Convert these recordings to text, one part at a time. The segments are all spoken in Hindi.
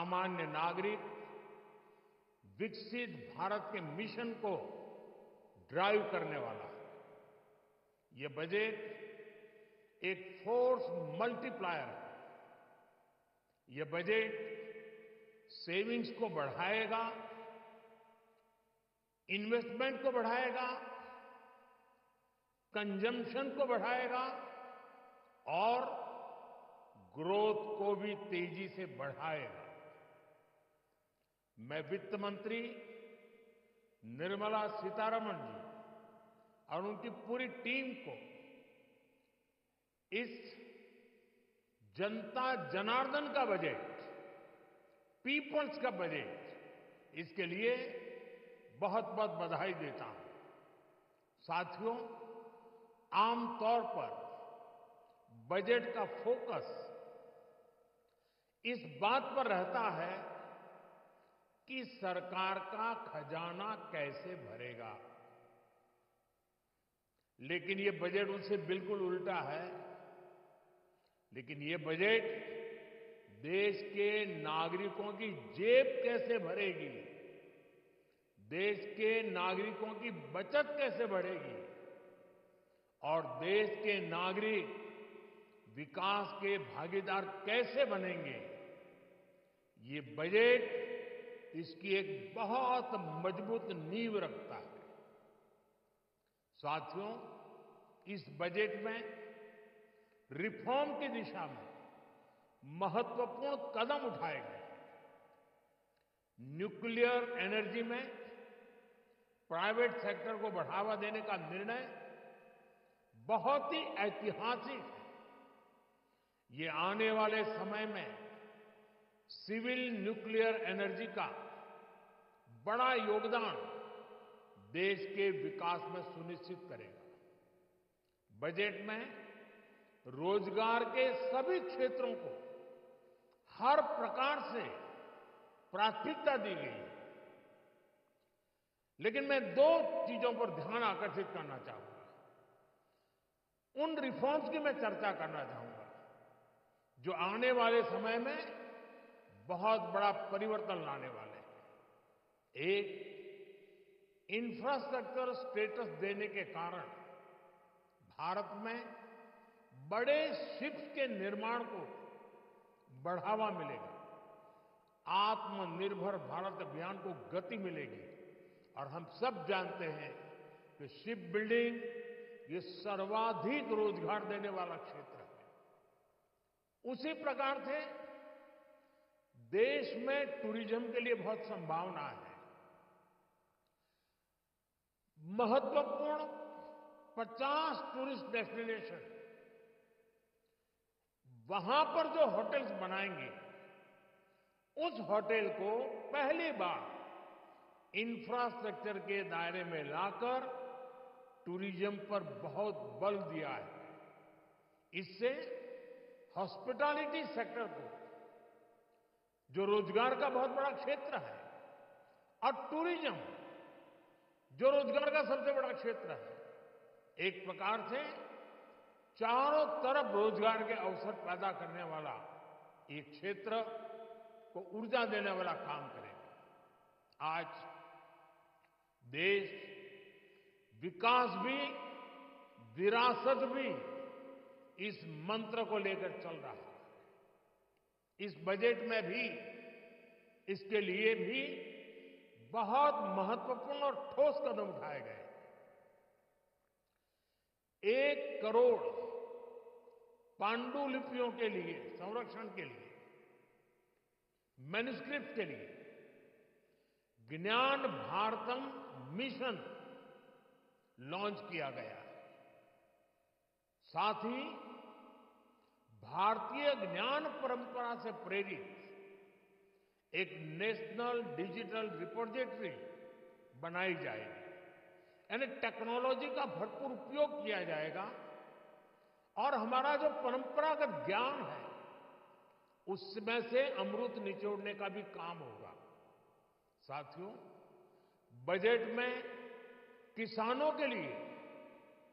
सामान्य नागरिक विकसित भारत के मिशन को ड्राइव करने वाला है। ये बजट एक फोर्स मल्टीप्लायर है। ये बजट सेविंग्स को बढ़ाएगा, इन्वेस्टमेंट को बढ़ाएगा, कंजम्पशन को बढ़ाएगा और ग्रोथ को भी तेजी से बढ़ाएगा। मैं वित्त मंत्री निर्मला सीतारमण जी और उनकी पूरी टीम को इस जनता जनार्दन का बजट, पीपल्स का बजट, इसके लिए बहुत बहुत बधाई देता हूं। साथियों, आमतौर पर बजट का फोकस इस बात पर रहता है कि सरकार का खजाना कैसे भरेगा, लेकिन ये बजट उससे बिल्कुल उल्टा है। लेकिन ये बजट देश के नागरिकों की जेब कैसे भरेगी, देश के नागरिकों की बचत कैसे बढ़ेगी और देश के नागरिक विकास के भागीदार कैसे बनेंगे, ये बजट इसकी एक बहुत मजबूत नींव रखता है। साथियों, इस बजट में रिफॉर्म की दिशा में महत्वपूर्ण कदम उठाए गए। न्यूक्लियर एनर्जी में प्राइवेट सेक्टर को बढ़ावा देने का निर्णय बहुत ही ऐतिहासिक है। ये आने वाले समय में सिविल न्यूक्लियर एनर्जी का बड़ा योगदान देश के विकास में सुनिश्चित करेगा। बजट में रोजगार के सभी क्षेत्रों को हर प्रकार से प्राथमिकता दी गई है। लेकिन मैं दो चीजों पर ध्यान आकर्षित करना चाहूंगा। उन रिफॉर्म्स की मैं चर्चा करना चाहूंगा जो आने वाले समय में बहुत बड़ा परिवर्तन लाने वाले हैं। एक, इंफ्रास्ट्रक्चर स्टेटस देने के कारण भारत में बड़े शिप्स के निर्माण को बढ़ावा मिलेगा, आत्मनिर्भर भारत अभियान को गति मिलेगी। और हम सब जानते हैं कि शिप बिल्डिंग ये सर्वाधिक रोजगार देने वाला क्षेत्र है। उसी प्रकार से देश में टूरिज्म के लिए बहुत संभावना है। महत्वपूर्ण 50 टूरिस्ट डेस्टिनेशन, वहां पर जो होटल्स बनाएंगे, उस होटल को पहली बार इंफ्रास्ट्रक्चर के दायरे में लाकर टूरिज्म पर बहुत बल दिया है। इससे हॉस्पिटैलिटी सेक्टर को, जो रोजगार का बहुत बड़ा क्षेत्र है, और टूरिज्म जो रोजगार का सबसे बड़ा क्षेत्र है, एक प्रकार से चारों तरफ रोजगार के अवसर पैदा करने वाला एक क्षेत्र को ऊर्जा देने वाला काम करेगा। आज देश विकास भी, विरासत भी इस मंत्र को लेकर चल रहा है। इस बजट में भी इसके लिए भी बहुत महत्वपूर्ण और ठोस कदम उठाए गए। 1 करोड़ पांडुलिपियों के लिए संरक्षण के लिए, मैन्युस्क्रिप्ट के लिए ज्ञान भारतम मिशन लॉन्च किया गया है। साथ ही भारतीय ज्ञान परंपरा से प्रेरित एक नेशनल डिजिटल रिपोजिटरी बनाई जाएगी। यानी टेक्नोलॉजी का भरपूर उपयोग किया जाएगा और हमारा जो परंपरागत ज्ञान है, उसमें से अमृत निचोड़ने का भी काम होगा। साथियों, बजट में किसानों के लिए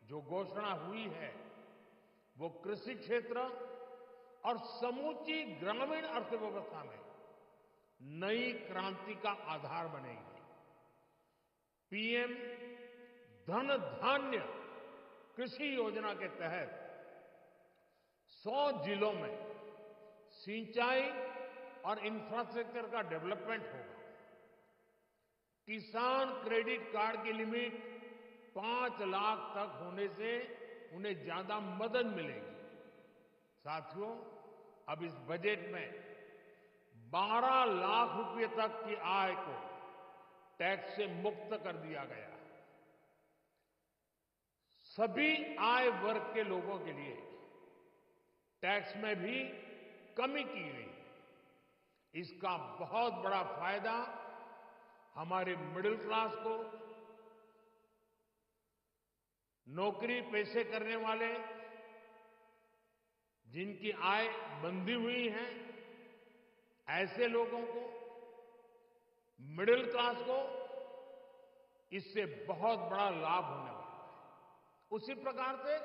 जो घोषणा हुई है, वो कृषि क्षेत्र और समूची ग्रामीण अर्थव्यवस्था में नई क्रांति का आधार बनेगी। पीएम धन धान्य कृषि योजना के तहत 100 जिलों में सिंचाई और इंफ्रास्ट्रक्चर का डेवलपमेंट होगा। किसान क्रेडिट कार्ड की लिमिट 5 लाख तक होने से उन्हें ज्यादा मदद मिलेगी। साथियों, अब इस बजट में 12 लाख रुपए तक की आय को टैक्स से मुक्त कर दिया गया है। सभी आय वर्ग के लोगों के लिए टैक्स में भी कमी की गई। इसका बहुत बड़ा फायदा हमारे मिडिल क्लास को, नौकरी पेशे करने वाले, जिनकी आय बंधी हुई है, ऐसे लोगों को, मिडिल क्लास को इससे बहुत बड़ा लाभ होने वाला है। उसी प्रकार से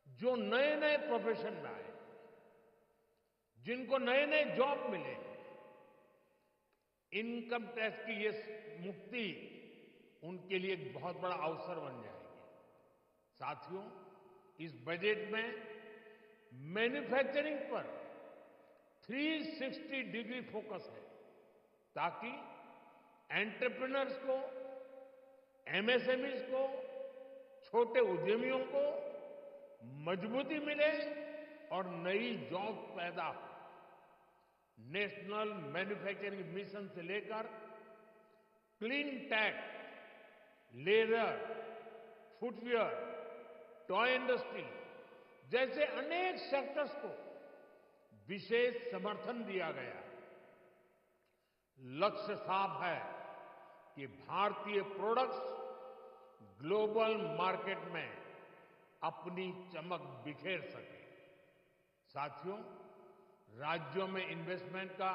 जो नए नए प्रोफेशन में आए, जिनको नए नए जॉब मिले, इनकम टैक्स की ये मुक्ति उनके लिए एक बहुत बड़ा अवसर बन जाएगी। साथियों, इस बजट में मैन्युफैक्चरिंग पर 360 डिग्री फोकस है, ताकि एंटरप्रेन्योर्स को, एमएसएमईज को, छोटे उद्यमियों को मजबूती मिले और नई जॉब पैदा हो। नेशनल मैन्युफैक्चरिंग मिशन से लेकर clean tech, leather, footwear, toy industry जैसे अनेक सेक्टर्स को विशेष समर्थन दिया गया। लक्ष्य साफ है कि भारतीय प्रोडक्ट्स ग्लोबल मार्केट में अपनी चमक बिखेर सके। साथियों, राज्यों में इन्वेस्टमेंट का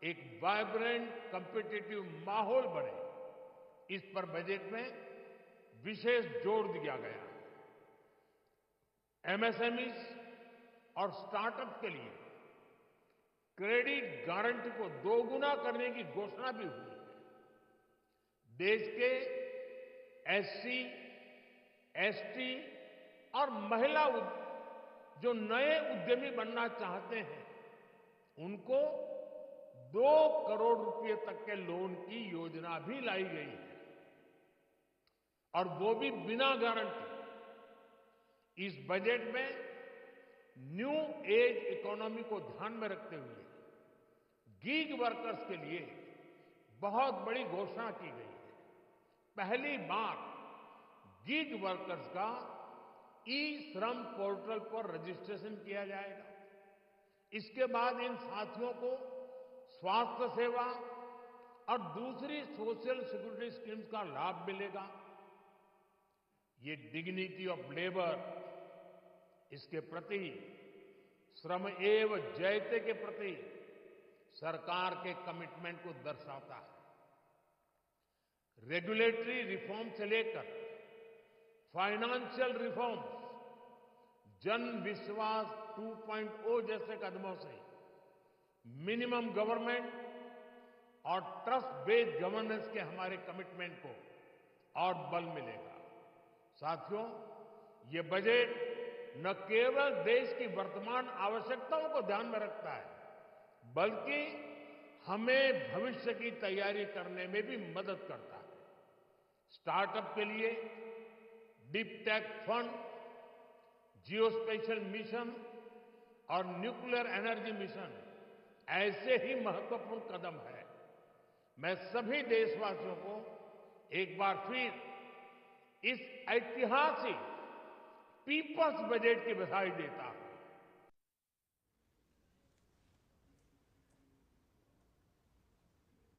एक वाइब्रेंट कॉम्पिटिटिव माहौल बने, इस पर बजट में विशेष जोर दिया गया। एमएसएमईज और स्टार्टअप के लिए क्रेडिट गारंटी को दोगुना करने की घोषणा भी हुई है। देश के एससी, एसटी और महिला जो नए उद्यमी बनना चाहते हैं, उनको 2 करोड़ रुपए तक के लोन की योजना भी लाई गई है, और वो भी बिना गारंटी। इस बजट में न्यू एज इकोनॉमी को ध्यान में रखते हुए गीग वर्कर्स के लिए बहुत बड़ी घोषणा की गई है। पहली बार गीग वर्कर्स का ई श्रम पोर्टल पर रजिस्ट्रेशन किया जाएगा। इसके बाद इन साथियों को स्वास्थ्य सेवा और दूसरी सोशल सिक्योरिटी स्कीम्स का लाभ मिलेगा। ये डिग्निटी ऑफ लेबर, इसके प्रति, श्रम एव जयते के प्रति सरकार के कमिटमेंट को दर्शाता है। रेगुलेटरी रिफॉर्म से लेकर फाइनेंशियल रिफॉर्म्स, जन विश्वास 2.0 जैसे कदमों से मिनिमम गवर्नमेंट और ट्रस्ट बेस्ड गवर्नेंस के हमारे कमिटमेंट को और बल मिलेगा। साथियों, ये बजट न केवल देश की वर्तमान आवश्यकताओं को ध्यान में रखता है, बल्कि हमें भविष्य की तैयारी करने में भी मदद करता है। स्टार्टअप के लिए deep tech fund, geospatial mission और न्यूक्लियर एनर्जी मिशन ऐसे ही महत्वपूर्ण कदम है। मैं सभी देशवासियों को एक बार फिर इस ऐतिहासिक पीपल्स बजट की बधाई देता हूं।